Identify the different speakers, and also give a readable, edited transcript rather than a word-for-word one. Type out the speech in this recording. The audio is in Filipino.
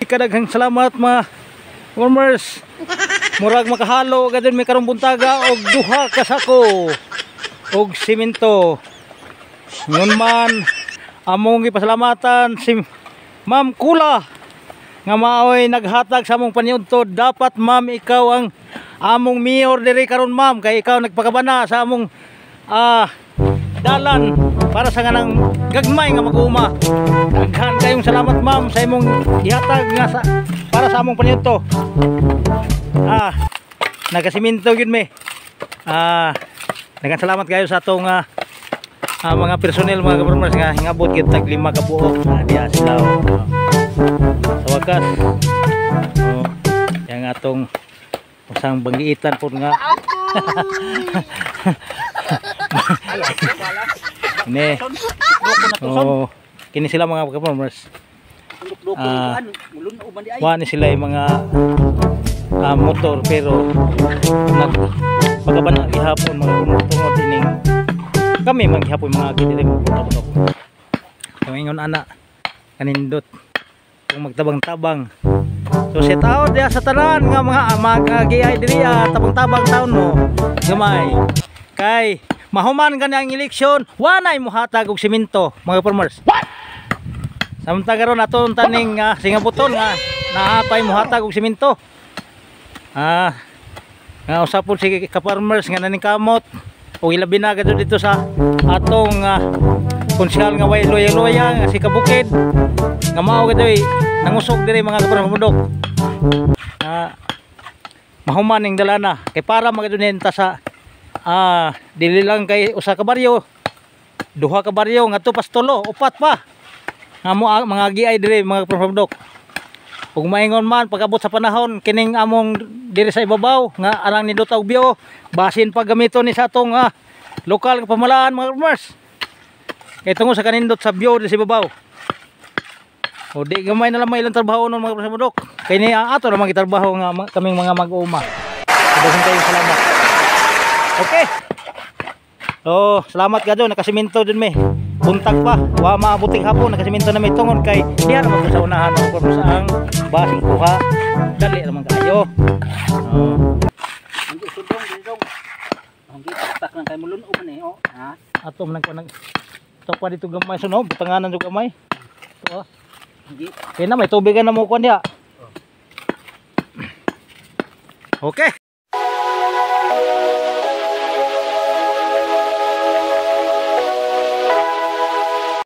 Speaker 1: kadaghang salamat mga farmers. Murag makahalo gadon may karong buntaga og duha ka sako og simento. Ngun man among gipasalamatan si Ma'am Kula nga maoy naghatag sa among paniudtod. Dapat ma'am ikaw ang among mayor diri karon ma'am, kay ikaw nagpakabana sa among dalan para sa kanang gagmay nga mag-uuma. Daghan kayong salamat ma'am sa imong ihatag nga para sa among paniudto. Nagasiminto gyud mi. Daghan salamat kayo sa atong mga personnel, mga farmers nga hingabot gyud tag 5 ka buok. Diya sila sa wakas. Yang atong usang banggiitan po nga. Kini sila mga farmers. Wani sila yung mga motor pero pagkaban gihapon mga tungod ining kami manghihapon mga kidiri mo punta-punta. So ingon ana kanindot kung magtabang-tabang. So set out dia sa tanan nga mga GI diri tabang-tabang taon mo gamay kay mahuman gani ang eleksyon wanay mohatag og simento mga farmers. Samtang karon aton taning singabuton nga naapay mohatag og simento. Nga usapon si ka-farmers nga naning kamot o ilabi na gadto dito sa atong konsyal nga way loya-loya nga si Kabukid nga mao gadoy nangusog diri mga kaparmudok. Mahuman ning dalana kay para magadunenta sa dili lang kay usa ka baryo, duha ka baryo ngadto pas tulo, upat pa. Nga mga GI diri mga kaparmudok. Kung maingon man pagabot sa panahon kining among diri sa ibabaw nga arang nindot og bio basin paggamiton ni sa atong lokal nga pamahalaan mga farmers. Kay tungo sa kanindot sa bio diri sa ibabaw. O di gamay na lang ilang trabaho nun mga farmers. Kay ni ato naman gitrabaho nga kaming mga mag-uuma. Daghang kayong salamat. Okay. So, salamat gadto nakasiminto dun mi. Buntag pa, wa maabuting hapon nakasiminto na may tungon kay diha naman sa unahan ng farmers ang basing kuha. Dali naman kayo.
Speaker 2: Hindi sudong. Hindi tak lang kay mulun man eh
Speaker 1: Ato man nang to pa dito gamay so no, butanganan jud gamay. To.
Speaker 2: Hindi.
Speaker 1: Kaya na may tubigan na mo kon diha. Okay.